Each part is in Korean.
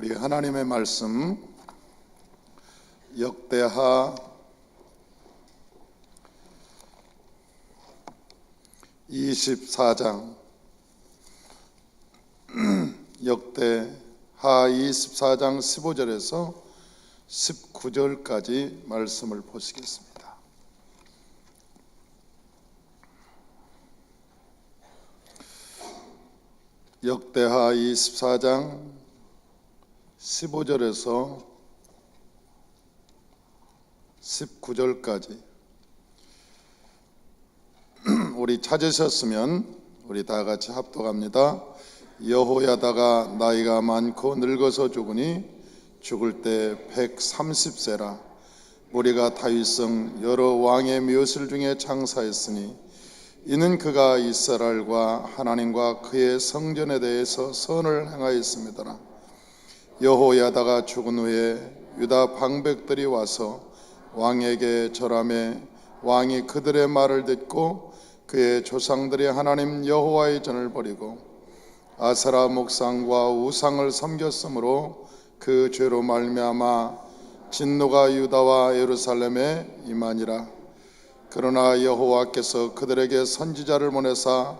우리 하나님의 말씀 역대하 24장 역대하 24장 15절에서 19절까지 말씀을 보시겠습니다. 역대하 24장 15절에서 19절까지 우리 찾으셨으면 우리 다 같이 합독합니다. 여호야다가 나이가 많고 늙어서 죽으니 죽을 때 130세라. 무리가 다윗성 여러 왕의 묘실 중에 장사했으니 이는 그가 이스라엘과 하나님과 그의 성전에 대해서 선을 행하였습니다. 여호야다가 죽은 후에 유다 방백들이 와서 왕에게 절하매 왕이 그들의 말을 듣고 그의 조상들이 하나님 여호와의 전을 버리고 아세라 목상과 우상을 섬겼으므로 그 죄로 말미암아 진노가 유다와 예루살렘에 임하니라. 그러나 여호와께서 그들에게 선지자를 보내사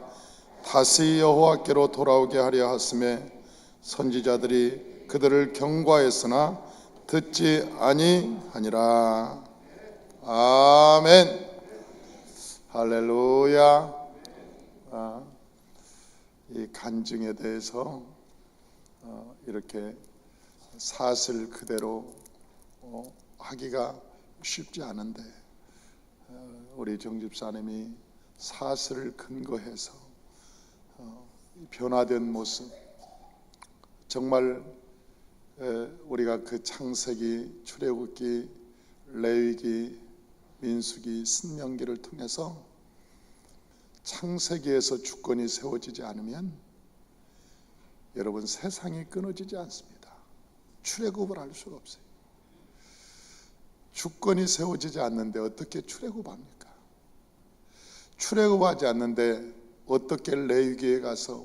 다시 여호와께로 돌아오게 하려 하심에 선지자들이 그들을 경고하였으나 듣지 아니하니라. 아멘. 할렐루야. 이 간증에 대해서 이렇게 사실 그대로 하기가 쉽지 않은데 우리 정집사님이 사실을 근거해서 변화된 모습, 정말 우리가 그 창세기, 출애굽기, 레위기, 민수기, 신명기를 통해서 창세기에서 주권이 세워지지 않으면 여러분 세상이 끊어지지 않습니다. 출애굽을 할 수가 없어요. 주권이 세워지지 않는데 어떻게 출애굽합니까? 출애굽하지 않는데 어떻게 레위기에 가서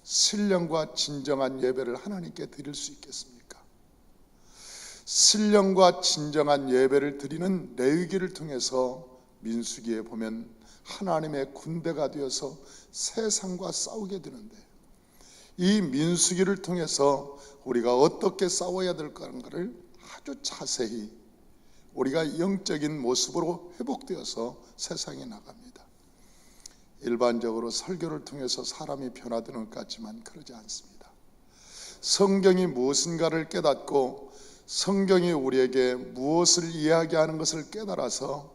신령과 진정한 예배를 하나님께 드릴 수 있겠습니까? 신령과 진정한 예배를 드리는 레위기를 통해서 민수기에 보면 하나님의 군대가 되어서 세상과 싸우게 되는데 이 민수기를 통해서 우리가 어떻게 싸워야 될까를 아주 자세히 우리가 영적인 모습으로 회복되어서 세상에 나갑니다. 일반적으로 설교를 통해서 사람이 변화되는 것 같지만 그러지 않습니다. 성경이 무엇인가를 깨닫고 성경이 우리에게 무엇을 이야기하는 것을 깨달아서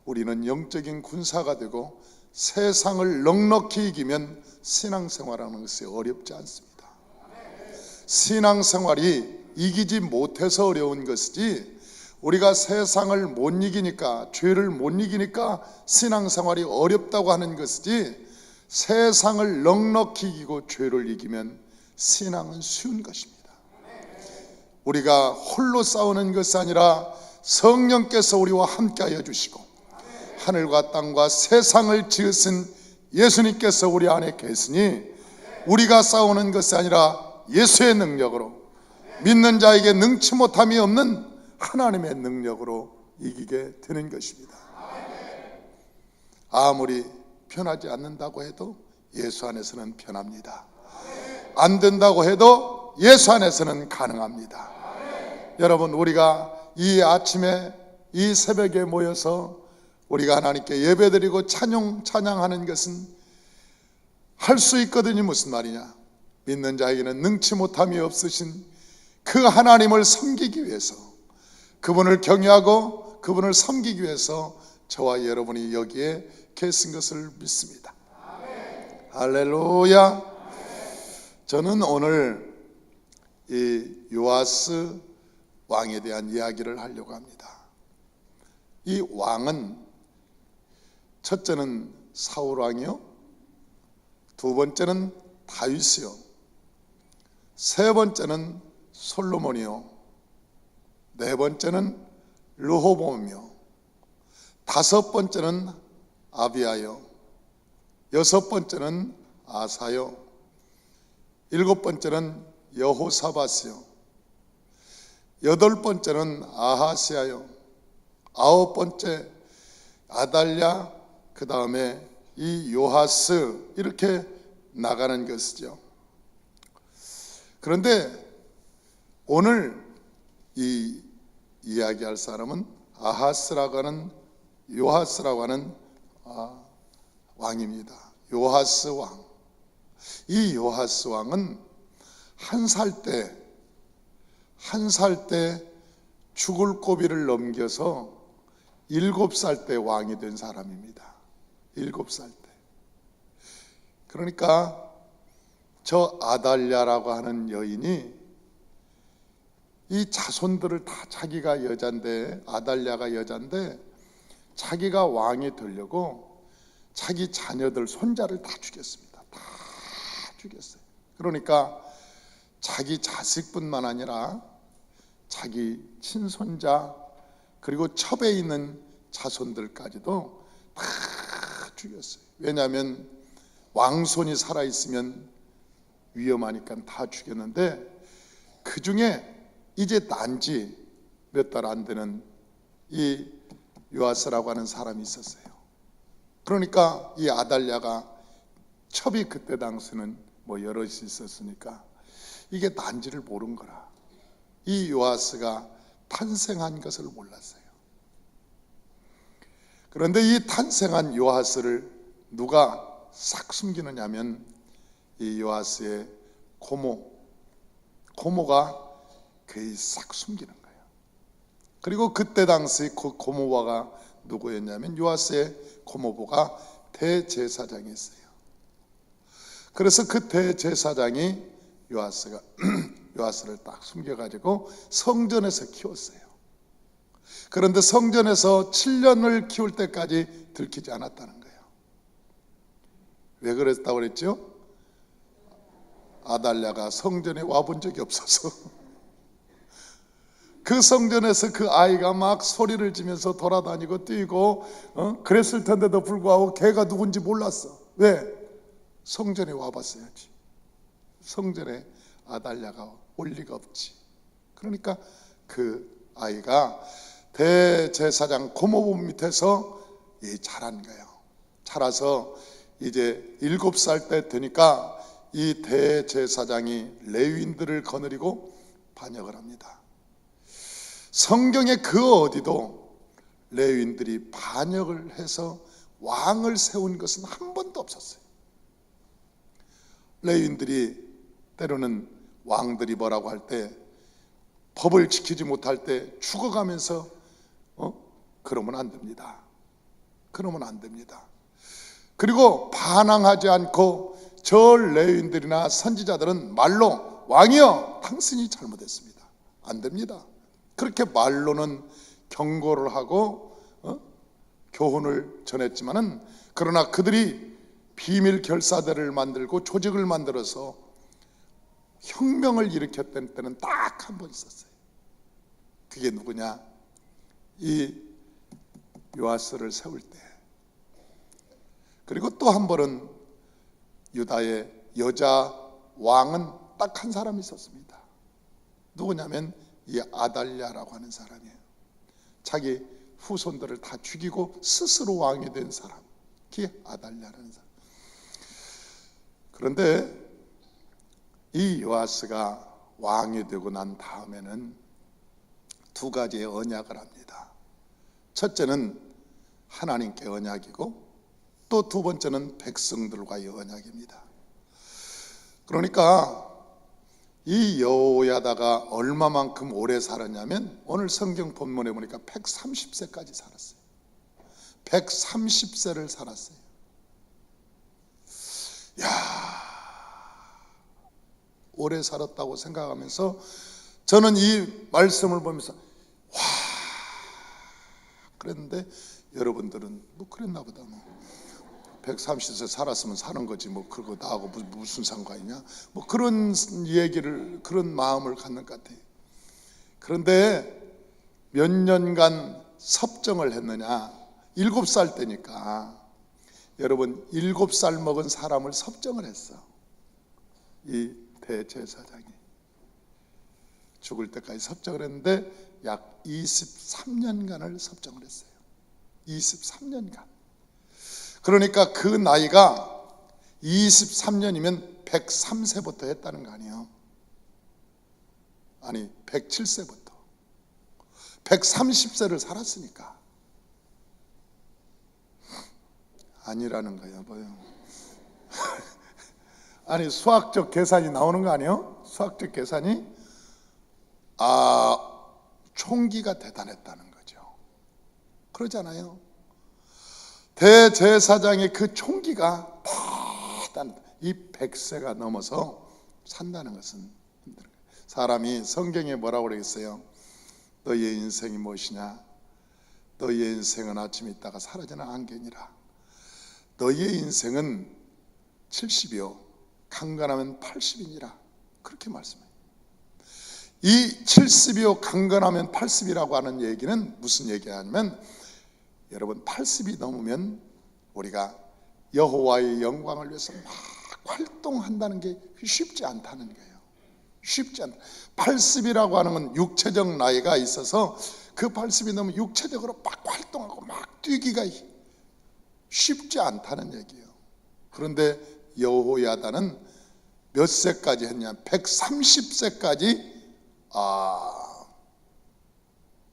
우리는 영적인 군사가 되고 세상을 넉넉히 이기면 신앙생활하는 것이 어렵지 않습니다. 신앙생활이 이기지 못해서 어려운 것이지 우리가 세상을 못 이기니까, 죄를 못 이기니까 신앙생활이 어렵다고 하는 것이지 세상을 넉넉히 이기고 죄를 이기면 신앙은 쉬운 것입니다. 우리가 홀로 싸우는 것이 아니라 성령께서 우리와 함께하여 주시고 하늘과 땅과 세상을 지으신 예수님께서 우리 안에 계시니 우리가 싸우는 것이 아니라 예수의 능력으로, 믿는 자에게 능치 못함이 없는 하나님의 능력으로 이기게 되는 것입니다. 아무리 편하지 않는다고 해도 예수 안에서는 편합니다. 안 된다고 해도 예수 안에서는 가능합니다. 여러분, 우리가 이 아침에 이 새벽에 모여서 우리가 하나님께 예배드리고 찬양하는 것은 할 수 있거든요. 무슨 말이냐? 믿는 자에게는 능치 못함이 없으신 그 하나님을 섬기기 위해서, 그분을 경외하고 그분을 섬기기 위해서 저와 여러분이 여기에 계신 것을 믿습니다. 아멘. 할렐루야. 아멘. 저는 오늘 이 요아스 왕에 대한 이야기를 하려고 합니다. 이 왕은 첫째는 사울 왕이요, 두 번째는 다윗이요, 세 번째는 솔로몬이요, 네 번째는 르호보암이요, 다섯 번째는 아비야요, 여섯 번째는 아사요, 일곱 번째는 여호사밧이요, 여덟 번째는 아하시아요, 아홉 번째 아달랴, 그 다음에 이 요하스, 이렇게 나가는 것이죠. 그런데 오늘 이 이야기할 사람은 아하스라고 하는, 요하스라고 하는 왕입니다. 요하스 왕. 이 요하스 왕은 한 살 때 죽을 고비를 넘겨서 7살 때 왕이 된 사람입니다. 7살 때. 그러니까 저 아달랴라고 하는 여인이 이 자손들을 다, 자기가 여잔데, 아달랴가 여잔데 자기가 왕이 되려고 자기 자녀들, 손자를 다 죽였습니다. 다 죽였어요. 그러니까 자기 자식뿐만 아니라 자기 친손자, 그리고 첩에 있는 자손들까지도 다 죽였어요. 왜냐하면 왕손이 살아있으면 위험하니까 다 죽였는데, 그 중에 이제 난지 몇 달 안 되는 이 요아스라고 하는 사람이 있었어요. 그러니까 이 아달랴가, 첩이 그때 당시는 뭐 여럿이 있었으니까 이게 난지를 모른 거라. 이 요아스가 탄생한 것을 몰랐어요. 그런데 이 탄생한 요아스를 누가 싹 숨기느냐면 이 요아스의 고모가 거의 싹 숨기는 거예요. 그리고 그때 당시 그 고모가 누구였냐면 요아스의 고모부가 대제사장이었어요. 그래서 그 대제사장이 요아스를 딱 숨겨가지고 성전에서 키웠어요. 그런데 성전에서 7년을 키울 때까지 들키지 않았다는 거예요. 왜 그랬다고 그랬죠? 아달랴가 성전에 와본 적이 없어서 그 성전에서 그 아이가 막 소리를 지면서 돌아다니고 뛰고 그랬을 텐데도 불구하고 걔가 누군지 몰랐어. 왜? 성전에 와봤어야지. 성전에 아달랴가 올 리가 없지. 그러니까 그 아이가 대제사장 고모부 밑에서 자란 거예요. 자라서 이제 7살 때 되니까 이 대제사장이 레위인들을 거느리고 반역을 합니다. 성경의 그 어디도 레위인들이 반역을 해서 왕을 세운 것은 한 번도 없었어요. 레위인들이 때로는 왕들이 뭐라고 할 때, 법을 지키지 못할 때 죽어가면서 그러면 안 됩니다. 그러면 안 됩니다. 그리고 반항하지 않고 저 레위인들이나 선지자들은 말로 왕이여 당신이 잘못했습니다, 안 됩니다. 그렇게 말로는 경고를 하고 교훈을 전했지만은, 그러나 그들이 비밀 결사대를 만들고 조직을 만들어서 혁명을 일으켰던 때는 딱 한 번 있었어요. 그게 누구냐? 이 요아스를 세울 때. 그리고 또 한 번은 유다의 여자 왕은 딱 한 사람이 있었습니다. 누구냐면 이 아달랴라고 하는 사람이에요. 자기 후손들을 다 죽이고 스스로 왕이 된 사람, 그게 아달랴라는 사람. 그런데 이 요아스가 왕이 되고 난 다음에는 두 가지의 언약을 합니다. 첫째는 하나님께 언약이고, 또 두 번째는 백성들과의 언약입니다. 그러니까 이 여호야다가 얼마만큼 오래 살았냐면, 오늘 성경 본문에 보니까 130세까지 살았어요. 130세를 살았어요. 야, 오래 살았다고 생각하면서 저는 이 말씀을 보면서 와, 그랬는데 여러분들은 뭐 그랬나 보다, 뭐 130세 살았으면 사는 거지, 뭐 그거 나하고 무슨 상관이냐, 뭐 그런 얘기를, 그런 마음을 갖는 것 같아요. 그런데 몇 년간 섭정을 했느냐? 7살 때니까. 여러분, 7살 먹은 사람을 섭정을 했어, 이 대제사장이. 죽을 때까지 섭정을 했는데 약 23년간을 섭정을 했어요. 23년간. 그러니까 그 나이가 23년이면 103세부터 했다는 거 아니에요. 아니 107세부터 130세를 살았으니까 아니라는 거예요. 뭐요? 아니 수학적 계산이 나오는 거 아니에요? 수학적 계산이 총기가 대단했다는 거죠. 그러잖아요. 대제사장의 그 총기가 대단하다. 이 100세가 넘어서 산다는 것은 힘든 거예요. 사람이 성경에 뭐라고 그러겠어요? 너희의 인생이 무엇이냐? 너희의 인생은 아침에 있다가 사라지는 안개니라. 너희의 인생은 70이요 강건하면 80이니라. 그렇게 말씀해요. 이 70이요 강건하면 80이라고 하는 얘기는 무슨 얘기냐면, 여러분 80이 넘으면 우리가 여호와의 영광을 위해서 막 활동한다는 게 쉽지 않다는 거예요. 쉽지 않다. 80이라고 하는 건 육체적 나이가 있어서 그 80이 넘으면 육체적으로 막 활동하고 막 뛰기가 쉽지 않다는 얘기예요. 그런데 여호야다는 몇 세까지 했냐? 130세까지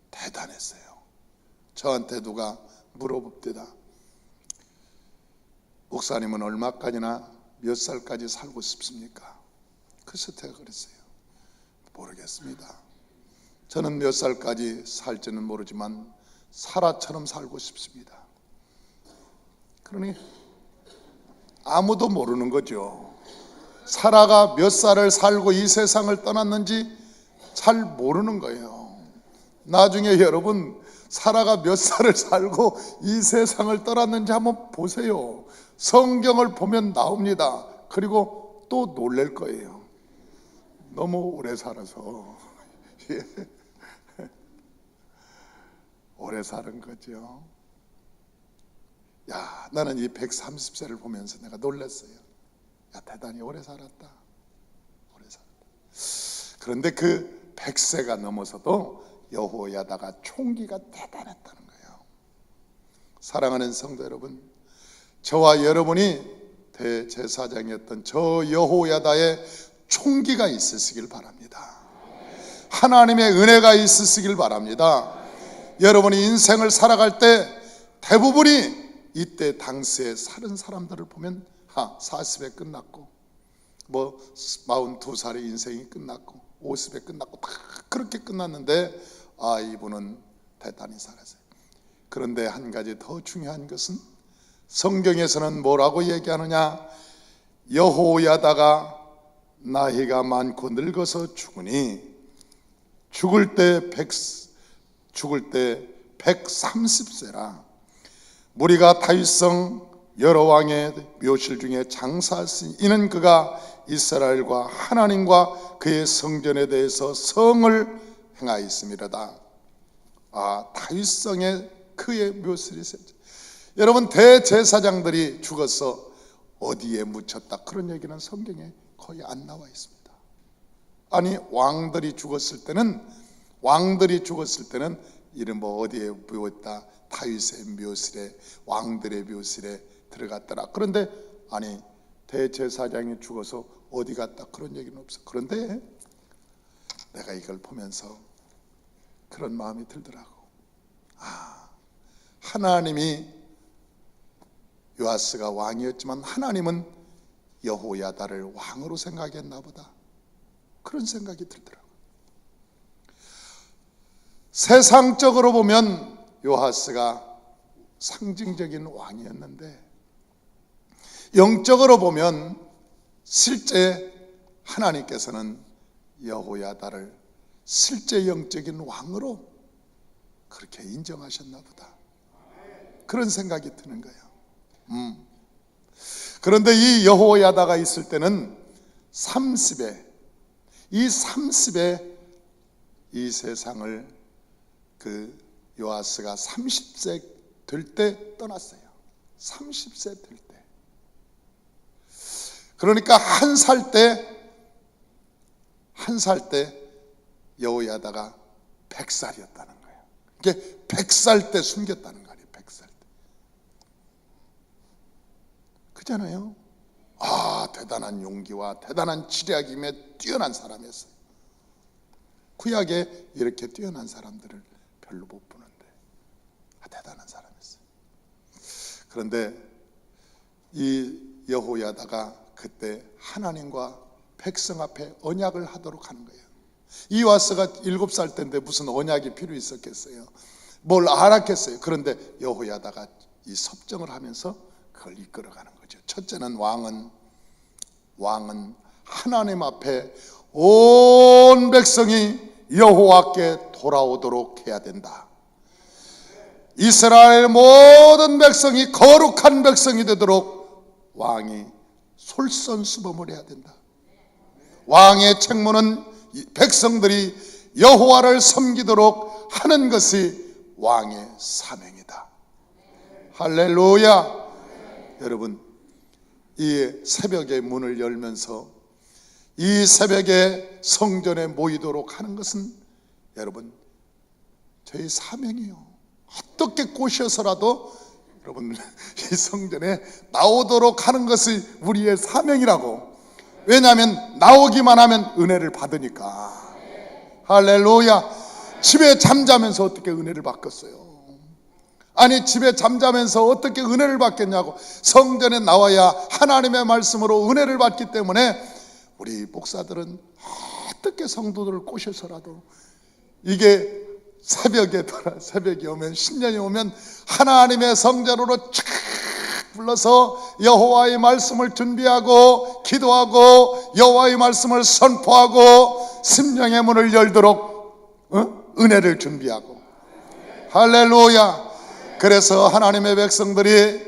대단했어요. 저한테 누가 물어봅니다. 목사님은 얼마까지나 몇 살까지 살고 싶습니까? 그래서 제가 그랬어요. 모르겠습니다. 저는 몇 살까지 살지는 모르지만 사라처럼 살고 싶습니다. 그러니 아무도 모르는 거죠. 사라가 몇 살을 살고 이 세상을 떠났는지 잘 모르는 거예요. 나중에 여러분 사라가 몇 살을 살고 이 세상을 떠났는지 한번 보세요. 성경을 보면 나옵니다. 그리고 또 놀랄 거예요. 너무 오래 살아서 오래 사는 거죠. 야, 나는 이 130세를 보면서 내가 놀랐어요. 야, 대단히 오래 살았다. 오래 살았다. 그런데 그 100세가 넘어서도 여호야다가 총기가 대단했다는 거예요. 사랑하는 성도 여러분, 저와 여러분이 대제사장이었던 저 여호야다의 총기가 있으시길 바랍니다. 하나님의 은혜가 있으시길 바랍니다. 여러분이 인생을 살아갈 때 대부분이 이때 당시에 사는 사람들을 보면 40에 끝났고 뭐 42살의 인생이 끝났고 50에 끝났고 다 그렇게 끝났는데 이분은 대단히 살았어요. 그런데 한 가지 더 중요한 것은 성경에서는 뭐라고 얘기하느냐? 여호야다가 나이가 많고 늙어서 죽으니 죽을 때 130세라. 무리가 다윗성 여러 왕의 묘실 중에 장사하시니 이는 그가 이스라엘과 하나님과 그의 성전에 대해서 성을 행하였음이로다. 다윗성에 그의 묘실이 있었죠. 여러분 대제사장들이 죽어서 어디에 묻혔다 그런 얘기는 성경에 거의 안 나와 있습니다. 아니 왕들이 죽었을 때는 이름 뭐 어디에 묻었다, 다윗의 묘실에, 왕들의 묘실에 들어갔더라. 그런데 아니 대제사장이 죽어서 어디 갔다 그런 얘기는 없어. 그런데 내가 이걸 보면서 그런 마음이 들더라고. 하나님이 요아스가 왕이었지만 하나님은 여호야다를 왕으로 생각했나 보다. 그런 생각이 들더라고. 세상적으로 보면 요아스가 상징적인 왕이었는데 영적으로 보면 실제 하나님께서는 여호야다를 실제 영적인 왕으로 그렇게 인정하셨나 보다. 그런 생각이 드는 거예요. 그런데 이 여호야다가 있을 때는 30에 이 세상을 그 요아스가 30세 될 때 떠났어요. 30세 될 때. 그러니까 한 살 때 여호야다가 100살이었다는 거예요. 이게 100살 때 숨겼다는 거 아니에요. 100살 때. 그잖아요. 대단한 용기와 대단한 지략임에 뛰어난 사람이었어요. 구약에 이렇게 뛰어난 사람들을 별로 못 보는데 대단한 사람이었어요. 그런데 이 여호야다가 그때 하나님과 백성 앞에 언약을 하도록 하는 거예요. 이와스가 7살 때인데 무슨 언약이 필요 있었겠어요? 뭘 알았겠어요? 그런데 여호야다가 이 섭정을 하면서 그걸 이끌어가는 거죠. 첫째는 왕은 하나님 앞에 온 백성이 여호와께 돌아오도록 해야 된다. 이스라엘 모든 백성이 거룩한 백성이 되도록 왕이 솔선수범을 해야 된다. 왕의 책무는 백성들이 여호와를 섬기도록 하는 것이 왕의 사명이다. 할렐루야. 여러분, 이 새벽의 문을 열면서 이 새벽에 성전에 모이도록 하는 것은 여러분 저희 사명이에요. 어떻게 꼬셔서라도 여러분 이 성전에 나오도록 하는 것이 우리의 사명이라고. 왜냐하면 나오기만 하면 은혜를 받으니까. 할렐루야. 집에 잠자면서 어떻게 은혜를 받겠어요? 아니, 집에 잠자면서 어떻게 은혜를 받겠냐고. 성전에 나와야 하나님의 말씀으로 은혜를 받기 때문에 우리 목사들은 어떻게 성도들을 꼬셔서라도 이게 새벽이 오면, 신년이 오면 하나님의 성전으로 쫙 불러서 여호와의 말씀을 준비하고 기도하고 여호와의 말씀을 선포하고 심령의 문을 열도록 은혜를 준비하고. 할렐루야. 그래서 하나님의 백성들이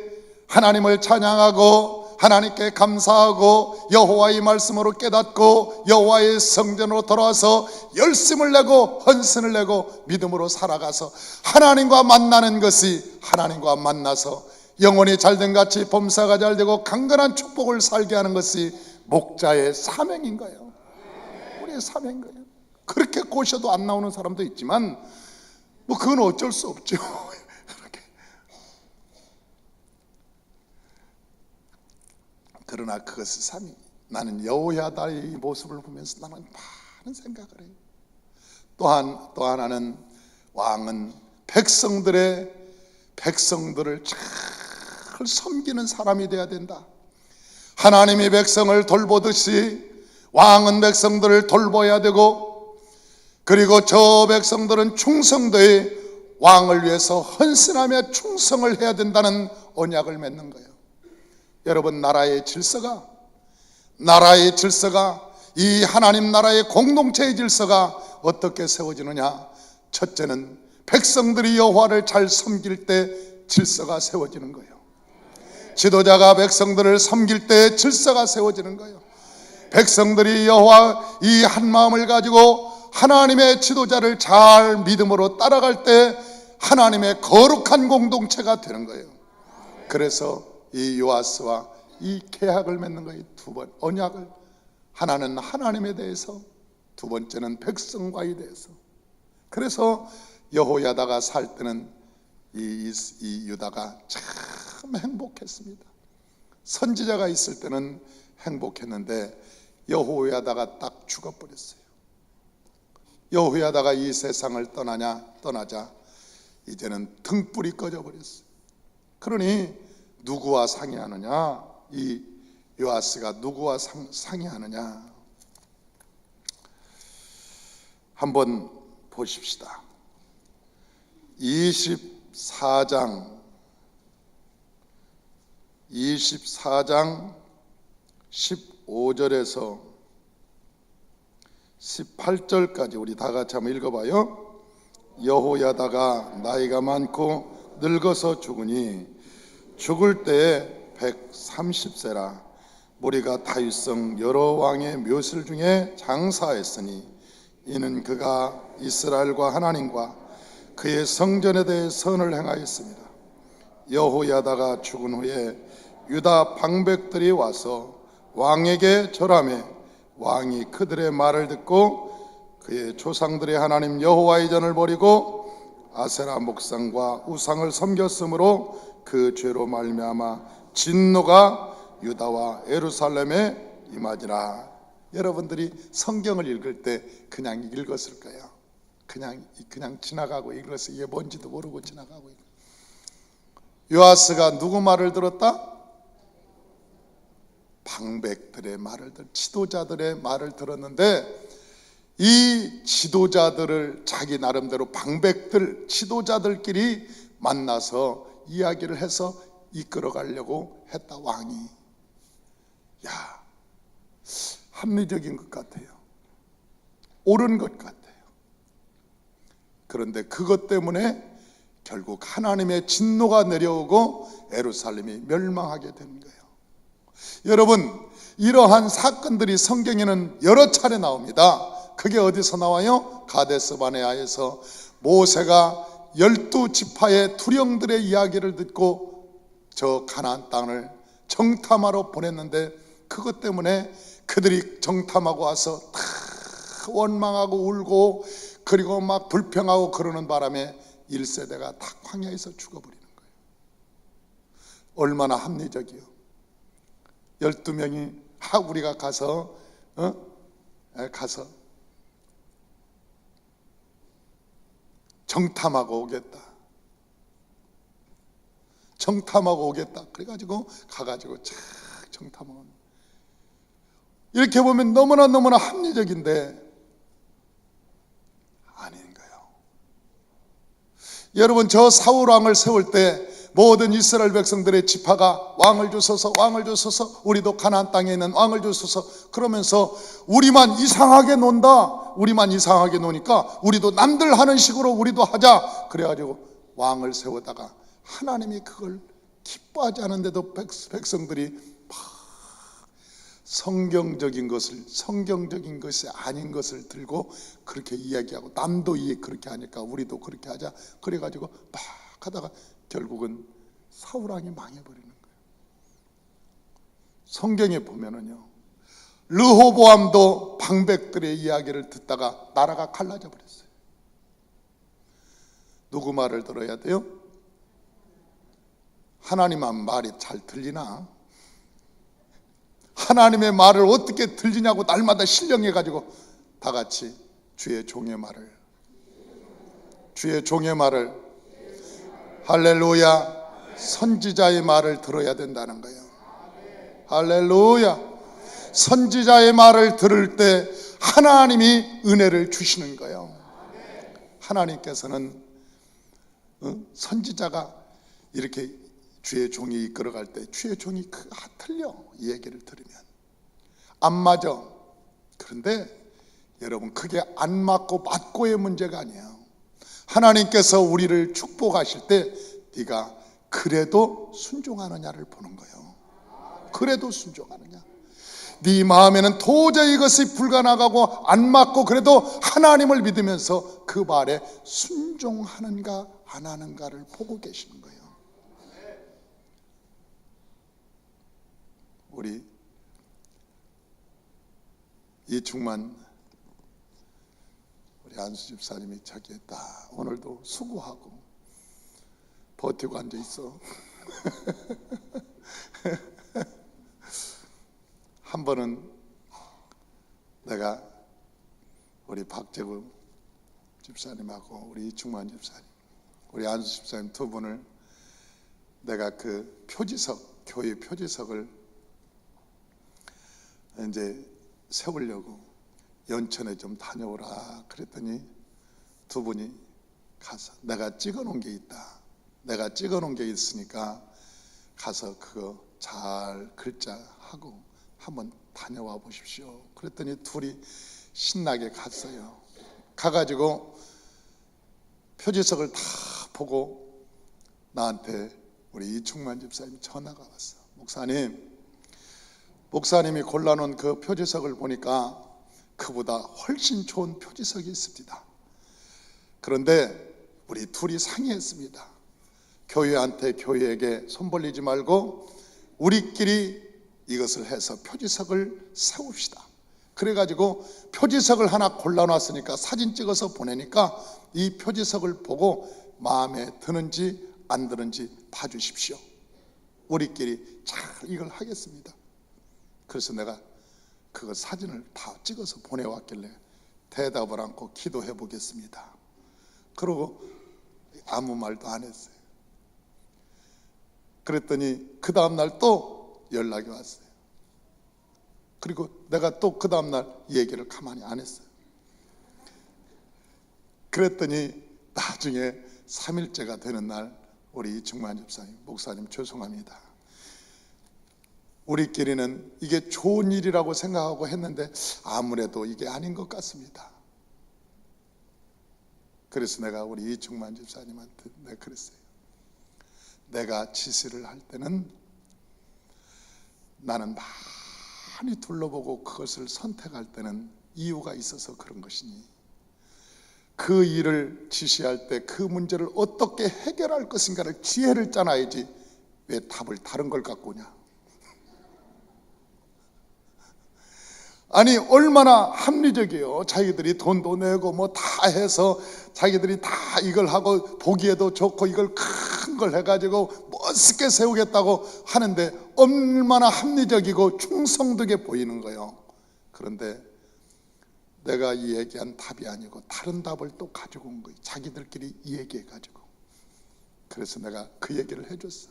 하나님을 찬양하고 하나님께 감사하고 여호와의 말씀으로 깨닫고 여호와의 성전으로 돌아와서 열심을 내고 헌신을 내고 믿음으로 살아가서 하나님과 만나는 것이, 하나님과 만나서 영혼이 잘된 같이 범사가 잘되고 강건한 축복을 살게 하는 것이 목자의 사명인 거예요. 우리의 사명인 거예요. 그렇게 꼬셔도 안 나오는 사람도 있지만 뭐 그건 어쩔 수 없죠. 그러나 그것이 사명. 나는 여호야다의 모습을 보면서 나는 많은 생각을 해요. 또 하나는 왕은 백성들을 잘 섬기는 사람이 되어야 된다. 하나님이 백성을 돌보듯이 왕은 백성들을 돌봐야 되고, 그리고 저 백성들은 충성되어 왕을 위해서 헌신하며 충성을 해야 된다는 언약을 맺는 거예요. 여러분, 나라의 질서가 이 하나님 나라의 공동체의 질서가 어떻게 세워지느냐? 첫째는 백성들이 여호와를 잘 섬길 때 질서가 세워지는 거예요. 지도자가 백성들을 섬길 때 질서가 세워지는 거예요. 백성들이 여호와 이 한 마음을 가지고 하나님의 지도자를 잘 믿음으로 따라갈 때 하나님의 거룩한 공동체가 되는 거예요. 그래서 이 요아스와 이 계약을 맺는 거예요. 두 번 언약을. 하나는 하나님에 대해서, 두 번째는 백성과에 대해서. 그래서 여호야다가 살 때는 이 유다가 참 행복했습니다. 선지자가 있을 때는 행복했는데 여호야다가 딱 죽어버렸어요. 여호야다가 이 세상을 떠나자 이제는 등불이 꺼져버렸어요. 그러니 누구와 상의하느냐? 이 요아스가 누구와 상의하느냐? 한번 보십시다. 24장 15절에서 18절까지 우리 다 같이 한번 읽어봐요. 여호야다가 나이가 많고 늙어서 죽으니 죽을 때에 130세라. 무리가 다윗성 여러 왕의 묘실 중에 장사했으니 이는 그가 이스라엘과 하나님과 그의 성전에 대해 선을 행하였습니다. 여호야다가 죽은 후에 유다 방백들이 와서 왕에게 절하매 왕이 그들의 말을 듣고 그의 조상들의 하나님 여호와의 전을 버리고 아세라 목상과 우상을 섬겼으므로 그 죄로 말미암아 진노가 유다와 예루살렘에 임하지라. 여러분들이 성경을 읽을 때 그냥 읽었을 거예요. 그냥 지나가고 읽었어요. 이게 뭔지도 모르고 지나가고. 요아스가 누구 말을 들었다? 방백들의 말을 지도자들의 말을 들었는데, 이 지도자들을 자기 나름대로 방백들 지도자들끼리 만나서 이야기를 해서 이끌어 가려고 했다. 왕이 합리적인 것 같아요. 옳은 것 같아요. 그런데 그것 때문에 결국 하나님의 진노가 내려오고 예루살렘이 멸망하게 되는 거예요. 여러분, 이러한 사건들이 성경에는 여러 차례 나옵니다. 그게 어디서 나와요? 가데스 바네아에서 모세가 12지파의 투령들의 이야기를 듣고 저 가나안 땅을 정탐하러 보냈는데, 그것 때문에 그들이 정탐하고 와서 다 원망하고 울고 그리고 막 불평하고 그러는 바람에 1세대가 다 광야에서 죽어버리는 거예요. 얼마나 합리적이요. 12명이 우리가 가서 정탐하고 오겠다. 그래가지고 가가지고 착 정탐하고. 이렇게 보면 너무나 합리적인데 아닌 거예요. 여러분, 저 사울 왕을 세울 때 모든 이스라엘 백성들의 지파가 왕을 주소서, 우리도 가나안 땅에 있는 왕을 주소서 그러면서 우리만 이상하게 노니까 우리도 남들 하는 식으로 우리도 하자. 그래가지고 왕을 세우다가 하나님이 그걸 기뻐하지 않은데도 백성들이 성경적인 것이 아닌 것을 들고 그렇게 이야기하고, 남도 그렇게 하니까 우리도 그렇게 하자. 그래가지고 막 하다가 결국은 사울왕이 망해버리는 거예요. 성경에 보면은요, 르호보암도 방백들의 이야기를 듣다가 나라가 갈라져 버렸어요. 누구 말을 들어야 돼요? 하나님만 말이 잘 들리나? 하나님의 말을 어떻게 들리냐고 날마다 신령해가지고 다 같이 주의 종의 말을 할렐루야, 선지자의 말을 들어야 된다는 거예요. 할렐루야. 선지자의 말을 들을 때 하나님이 은혜를 주시는 거예요. 하나님께서는 선지자가 이렇게 주의 종이 이끌어갈 때 주의 종이 틀려, 이 얘기를 들으면 안 맞아. 그런데 여러분, 그게 안 맞고의 문제가 아니에요. 하나님께서 우리를 축복하실 때 네가 그래도 순종하느냐를 보는 거예요. 그래도 순종하느냐. 네 마음에는 도저히 이것이 불가능하고 안 맞고 그래도 하나님을 믿으면서 그 말에 순종하는가 안 하는가를 보고 계시는 거예요. 우리 이충만 우리 안수 집사님이 저기에 딱 오늘도 수고하고 버티고 앉아 있어. 한 번은 내가 우리 박재구 집사님하고 우리 이충만 집사님, 우리 안수 집사님 두 분을 내가 그 표지석, 교회 표지석을 이제 세우려고 연천에 좀 다녀오라 그랬더니 두 분이 가서 내가 찍어놓은 게 있다. 내가 찍어놓은 게 있으니까 가서 그거 잘 글자하고 한번 다녀와 보십시오. 그랬더니 둘이 신나게 갔어요. 가가지고 표지석을 다 보고 나한테 우리 이충만 집사님 전화가 왔어. 목사님이 골라놓은 그 표지석을 보니까 그보다 훨씬 좋은 표지석이 있습니다. 그런데 우리 둘이 상의했습니다. 교회에게 손 벌리지 말고 우리끼리 이것을 해서 표지석을 세웁시다. 그래가지고 표지석을 하나 골라놨으니까 사진 찍어서 보내니까 이 표지석을 보고 마음에 드는지 안 드는지 봐주십시오. 우리끼리 잘 이걸 하겠습니다. 그래서 내가 그 사진을 다 찍어서 보내왔길래 대답을 않고 기도해 보겠습니다. 그러고 아무 말도 안 했어요. 그랬더니 그 다음날 또 연락이 왔어요. 그리고 내가 또 그 다음날 얘기를 가만히 안 했어요. 그랬더니 나중에 3일째가 되는 날 우리 이충만 집사님, 목사님 죄송합니다. 우리끼리는 이게 좋은 일이라고 생각하고 했는데 아무래도 이게 아닌 것 같습니다. 그래서 내가 우리 이충만 집사님한테 내가 그랬어요. 내가 지시를 할 때는 나는 많이 둘러보고 그것을 선택할 때는 이유가 있어서 그런 것이니 그 일을 지시할 때 그 문제를 어떻게 해결할 것인가를 지혜를 짜놔야지 왜 답을 다른 걸 갖고 오냐. 아니 얼마나 합리적이에요. 자기들이 돈도 내고 뭐 다 해서 자기들이 다 이걸 하고 보기에도 좋고 이걸 큰 걸 해가지고 멋있게 세우겠다고 하는데 얼마나 합리적이고 충성되게 보이는 거예요. 그런데 내가 이 얘기한 답이 아니고 다른 답을 또 가지고 온 거예요. 자기들끼리 이 얘기해가지고. 그래서 내가 그 얘기를 해줬어.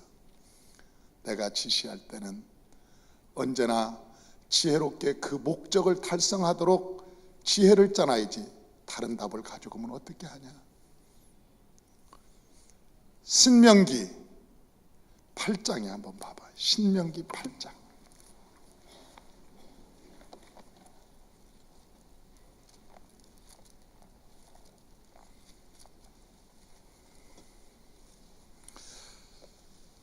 내가 지시할 때는 언제나 지혜롭게 그 목적을 달성하도록 지혜를 짜놔야지 다른 답을 가지고 오면 어떻게 하냐. 신명기 8장에 한번 봐봐요. 신명기 8장.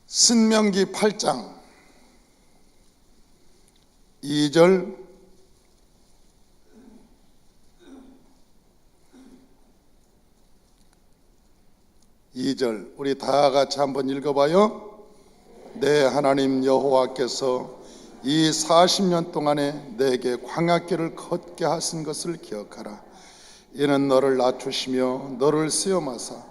신명기 8장 2절 2절 우리 다 같이 한번 읽어봐요. 내 하나님 여호와께서 이 40년 동안에 내게 광야길을 걷게 하신 것을 기억하라. 이는 너를 낮추시며 너를 시험하사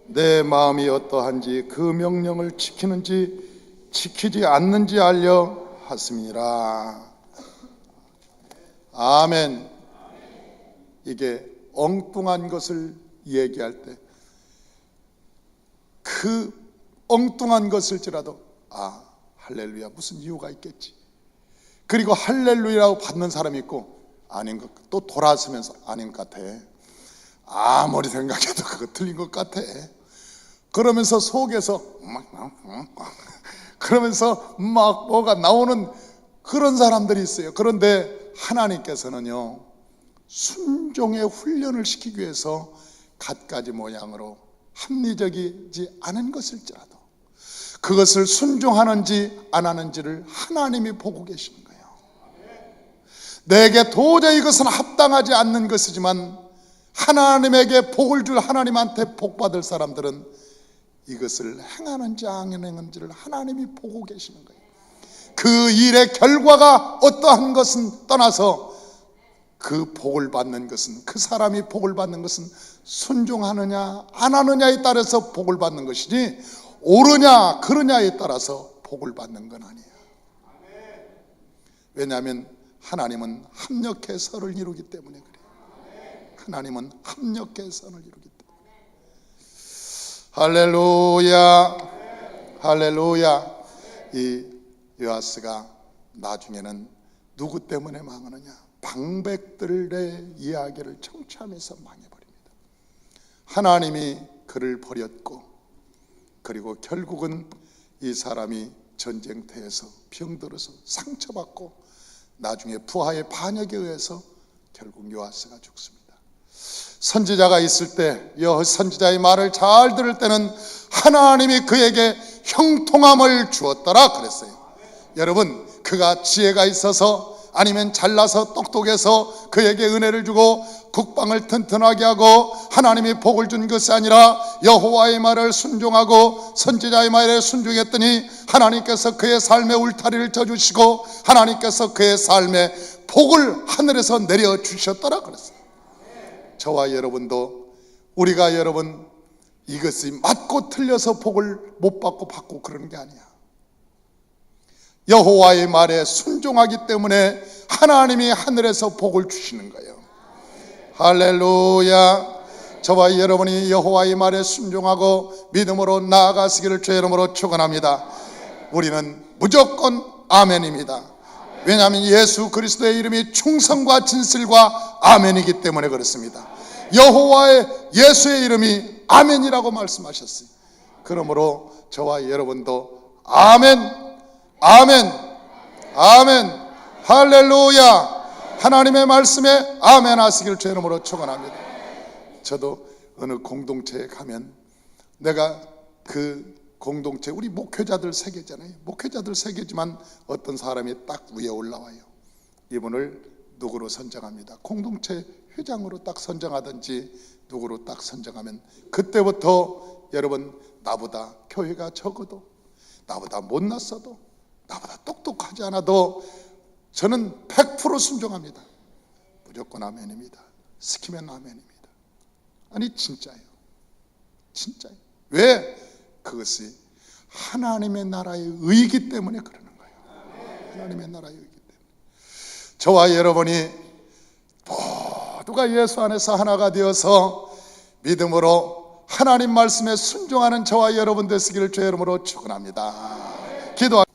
내 마음이 어떠한지 그 명령을 지키는지 지키지 않는지 알려 하심이라. 아멘. 이게 엉뚱한 것을 얘기할 때 그 엉뚱한 것일지라도 할렐루야 무슨 이유가 있겠지. 그리고 할렐루야라고 받는 사람이 있고 아닌 것, 또 돌아서면서 아닌 것 같아. 아무리 생각해도 그거 틀린 것 같아. 그러면서 속에서 그러면서 막 뭐가 나오는 그런 사람들이 있어요. 그런데 하나님께서는요 순종의 훈련을 시키기 위해서 갖가지 모양으로 합리적이지 않은 것일지라도 그것을 순종하는지 안 하는지를 하나님이 보고 계시는 거예요. 내게 도저히 이것은 합당하지 않는 것이지만 하나님에게 복을 줄 하나님한테 복 받을 사람들은 이것을 행하는지 안 행하는지를 하나님이 보고 계시는 거예요. 그 일의 결과가 어떠한 것은 떠나서 그 복을 받는 것은, 그 사람이 복을 받는 것은 순종하느냐 안 하느냐에 따라서 복을 받는 것이지 옳으냐 그르냐에 따라서 복을 받는 건 아니에요. 왜냐하면 하나님은 합력의 선을 이루기 때문에 그래요. 하나님은 합력의 선을 이루기 때문에. 할렐루야, 할렐루야. 이 요아스가 나중에는 누구 때문에 망하느냐? 방백들의 이야기를 청취하면서 망해버립니다. 하나님이 그를 버렸고, 그리고 결국은 이 사람이 전쟁터에서 병들어서 상처받고 나중에 부하의 반역에 의해서 결국 요아스가 죽습니다. 선지자가 있을 때, 선지자의 말을 잘 들을 때는 하나님이 그에게 형통함을 주었더라 그랬어요. 여러분, 그가 지혜가 있어서 아니면 잘나서 똑똑해서 그에게 은혜를 주고 국방을 튼튼하게 하고 하나님이 복을 준 것이 아니라 여호와의 말을 순종하고 선지자의 말에 순종했더니 하나님께서 그의 삶의 울타리를 쳐주시고 하나님께서 그의 삶에 복을 하늘에서 내려주셨더라 그랬어요. 저와 여러분도 우리가 여러분 이것이 맞고 틀려서 복을 못 받고 받고 그러는 게 아니야. 여호와의 말에 순종하기 때문에 하나님이 하늘에서 복을 주시는 거예요. 할렐루야. 저와 여러분이 여호와의 말에 순종하고 믿음으로 나아가시기를 주의 이름으로 축원합니다. 우리는 무조건 아멘입니다. 왜냐하면 예수 그리스도의 이름이 충성과 진실과 아멘이기 때문에 그렇습니다. 여호와의 예수의 이름이 아멘이라고 말씀하셨어요. 그러므로 저와 여러분도 아멘, 아멘, 아멘, 할렐루야. 하나님의 말씀에 아멘 하시기를 주의 이름으로 축원합니다. 저도 어느 공동체에 가면 내가 그 공동체 우리 목회자들 세계잖아요. 목회자들 세계지만 어떤 사람이 딱 위에 올라와요. 이분을 누구로 선정합니다. 공동체 회장으로 딱 선정하든지 누구로 딱 선정하면 그때부터 여러분 나보다 교회가 적어도 나보다 못났어도 나보다 똑똑하지 않아도 저는 100% 순종합니다. 무조건 아멘입니다. 시키면 아멘입니다. 아니 진짜예요. 진짜예요. 왜? 그것이 하나님의 나라의 의이기 때문에 그러는 거예요. 하나님의 나라의 의이기 때문에. 저와 여러분이 모두가 예수 안에서 하나가 되어서 믿음으로 하나님 말씀에 순종하는 저와 여러분 되시기를 주의 이름으로 축원합니다. 기도합니다.